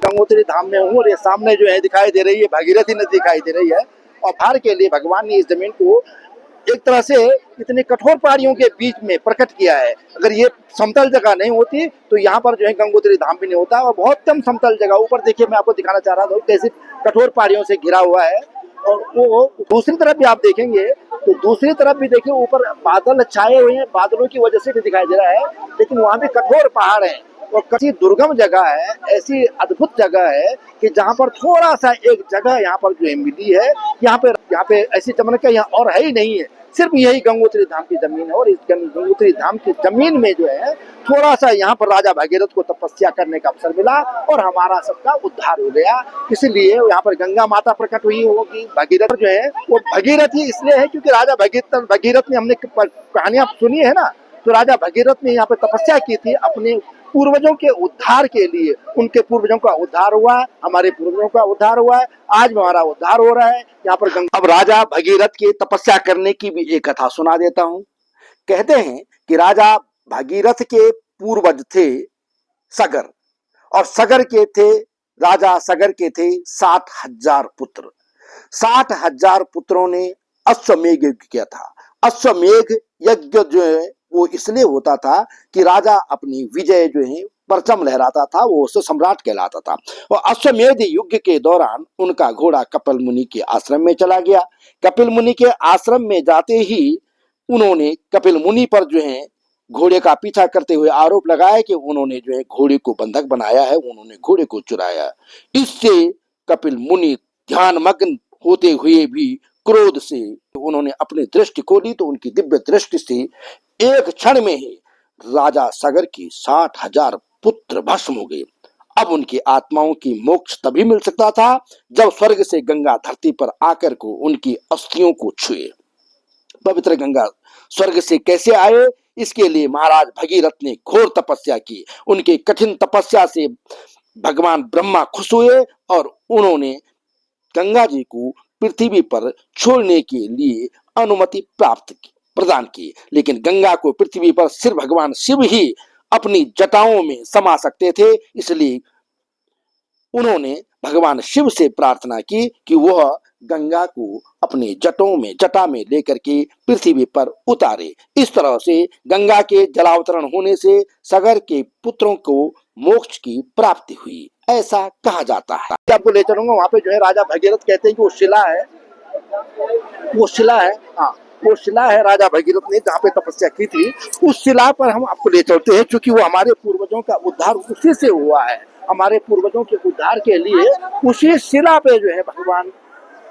गंगोत्री धाम में हूँ और ये सामने जो है दिखाई दे रही है भागीरथी नदी दिखाई दे रही है। और भार के लिए भगवान ने इस जमीन को एक तरह से इतने कठोर पहाड़ियों के बीच में प्रकट किया है। अगर ये समतल जगह नहीं होती तो यहाँ पर जो है गंगोत्री धाम भी नहीं होता। और बहुत कम समतल जगह, ऊपर देखिए मैं आपको दिखाना चाह रहा था कैसे कठोर पहाड़ियों से घिरा हुआ है। और वो दूसरी तरफ भी आप देखेंगे तो दूसरी तरफ भी देखिए ऊपर बादल छाए हुए हैं, बादलों की वजह से भी दिखाई दे रहा है, लेकिन वहाँ भी कठोर पहाड़ है और कभी दुर्गम जगह है, ऐसी अद्भुत जगह है कि जहाँ पर थोड़ा सा एक जगह यहाँ पर जो है मिली है। यहाँ पे ऐसी चमन यहाँ और है ही नहीं है, सिर्फ यही गंगोत्री धाम की जमीन है। और इस गंगोत्री धाम की जमीन में जो है थोड़ा सा यहाँ पर राजा भगीरथ को तपस्या करने का अवसर मिला और हमारा सबका उद्धार हो गया। इसलिए यहाँ पर गंगा माता प्रकट हुई होगी। भगीरथ जो है वो भगीरथ ही इसलिए है क्योंकि राजा भगीरथ ने, हमने कहानियां सुनी है ना, तो राजा भगीरथ ने यहाँ पे तपस्या की थी अपने पूर्वजों के उद्धार के लिए। उनके पूर्वजों का उद्धार हुआ, हमारे पूर्वजों का उद्धार हुआ है, आज हमारा उद्धार हो रहा है यहाँ पर अब राजा भगीरथ की तपस्या करने की भी एक कथा सुना देता हूँ। कहते हैं कि राजा भगीरथ के पूर्वज थे सगर, और सगर के थे राजा सगर के थे 60,000 पुत्र। 60,000 पुत्रों ने अश्वमेघ यज्ञ किया था। अश्वमेघ यज्ञ जो है वो इसलिए होता था कि राजा अपनी विजय जो है परचम लहराता था, वो उससे सम्राट कहलाता था। और अश्वमेध युग के दौरान उनका घोड़ा कपिल मुनि के आश्रम में चला गया। कपिल मुनि के आश्रम में जाते ही उन्होंने कपिल मुनि पर जो है घोड़े का पीछा करते हुए आरोप लगाया कि उन्होंने जो है घोड़े को बंधक बनाया है, उन्होंने घोड़े को चुराया। इससे कपिल मुनि ध्यानमग्न होते हुए भी क्रोध से उन्होंने अपनी दृष्टि खोली, तो उनकी दिव्य दृष्टि से एक क्षण में ही राजा सगर की 60,000 पुत्र भस्म हो गए। अब उनकी आत्माओं की मोक्ष तभी मिल सकता था जब स्वर्ग से गंगा धरती पर आकर को उनकी अस्थियों को छुए। पवित्र गंगा स्वर्ग से कैसे आए, इसके लिए महाराज भगीरथ ने घोर तपस्या की। उनके कठिन तपस्या से भगवान ब्रह्मा खुश हुए और उन्होंने गंगा जी को पृथ्वी पर छोड़ने के लिए अनुमति प्रदान की। लेकिन गंगा को पृथ्वी पर सिर्फ भगवान शिव ही अपनी जटाओं में समा सकते थे, इसलिए उन्होंने भगवान शिव से प्रार्थना की कि वह गंगा को अपने जटा में लेकर के पृथ्वी पर उतारे। इस तरह से गंगा के जलावतरण होने से सगर के पुत्रों को मोक्ष की प्राप्ति हुई, ऐसा कहा जाता है। आपको ले चलूंगा वहां पे जो है राजा भगीरथ कहते हैं कि वो शिला है, हाँ वो शिला है राजा भगीरथ ने जहाँ पे तपस्या की थी। उस शिला पर हम आपको ले चलते हैं क्योंकि वो हमारे पूर्वजों का उद्धार उसी से हुआ है। हमारे पूर्वजों के उद्धार के लिए उसी शिला पे जो है भगवान,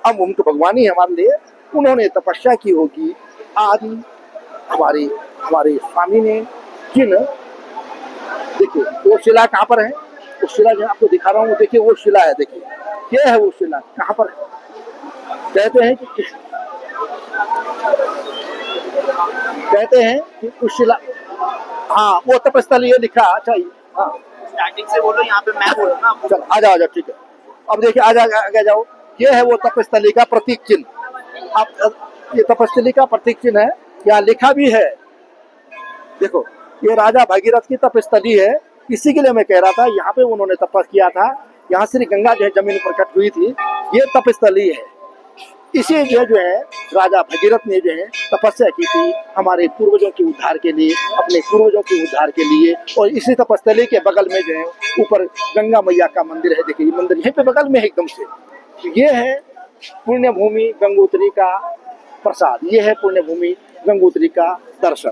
अब उनको भगवान ही हमारे लिए उन्होंने तपस्या की होगी। आदि हमारे स्वामी ने जिन, देखिए वो शिला कहाँ पर है, वो शिला जो आपको दिखा रहा हूँ, देखिए वो शिला है, देखिए क्या है वो शिला, कहाँ पर है। कहते हैं कि उस शिला, हाँ वो तपस्थली है लिखा। अच्छा हाँ स्टार्टिंग से बोलो, यहाँ पे मैं बोलूँ ना। चल आ जाओ ठीक है। अब देखिए आगे जाओ, ये है वो तपस्थली का प्रतीक चिन्ह। अब ये तपस्थली का प्रतीक चिन्ह है, यहाँ लिखा भी है, देखो ये राजा भगीरथ की तपस्थली है। इसी के लिए मैं कह रहा था यहाँ पे उन्होंने तपस्या किया था, यहाँ श्री गंगा जो है जमीन प्रकट हुई थी, ये तपस्थली है। इसी जो है राजा भगीरथ ने जो है तपस्या की थी हमारे पूर्वजों के उद्धार के लिए, अपने पूर्वजों के उद्धार के लिए। और इसी तपस्थली के बगल में जो है ऊपर गंगा मैया का मंदिर है, देखिए मंदिर यहीं पे बगल में है एकदम से। ये है पुण्य भूमि गंगोत्री का प्रसाद, ये है पुण्य भूमि गंगोत्री का दर्शन।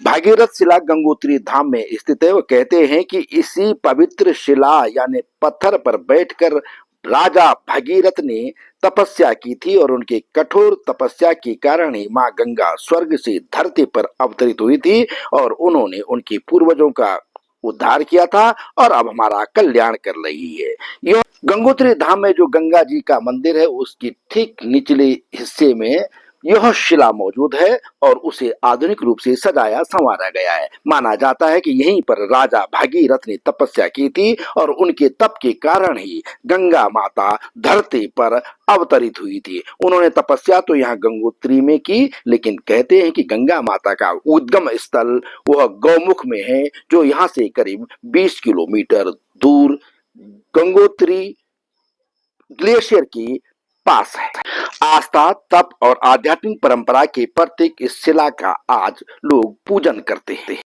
भागीरथ शिला गंगोत्री धाम में स्थित है। वो कहते हैं कि इसी पवित्र शिला यानी पत्थर पर बैठकर राजा भगीरथ ने तपस्या की थी और उनके कठोर तपस्या के कारण ही माँ गंगा स्वर्ग से धरती पर अवतरित हुई थी और उन्होंने उनके पूर्वजों का उद्धार किया था और अब हमारा कल्याण कर रही है। यह गंगोत्री धाम में जो गंगा जी का मंदिर है उसकी ठीक निचले हिस्से में यह शिला मौजूद है और उसे आधुनिक रूप से सजाया संवारा गया है। माना जाता है कि यहीं पर राजा भागीरथ ने तपस्या की थी और उनके तप के कारण ही गंगा माता धरती पर अवतरित हुई थी। उन्होंने तपस्या तो यहाँ गंगोत्री में की, लेकिन कहते हैं कि गंगा माता का उद्गम स्थल वह गौमुख में है, जो यहाँ से करीब 20 किलोमीटर दूर गंगोत्री ग्लेशियर की पास है। आस्था, तप और आध्यात्मिक परंपरा के प्रतीक इस शिला का आज लोग पूजन करते हैं।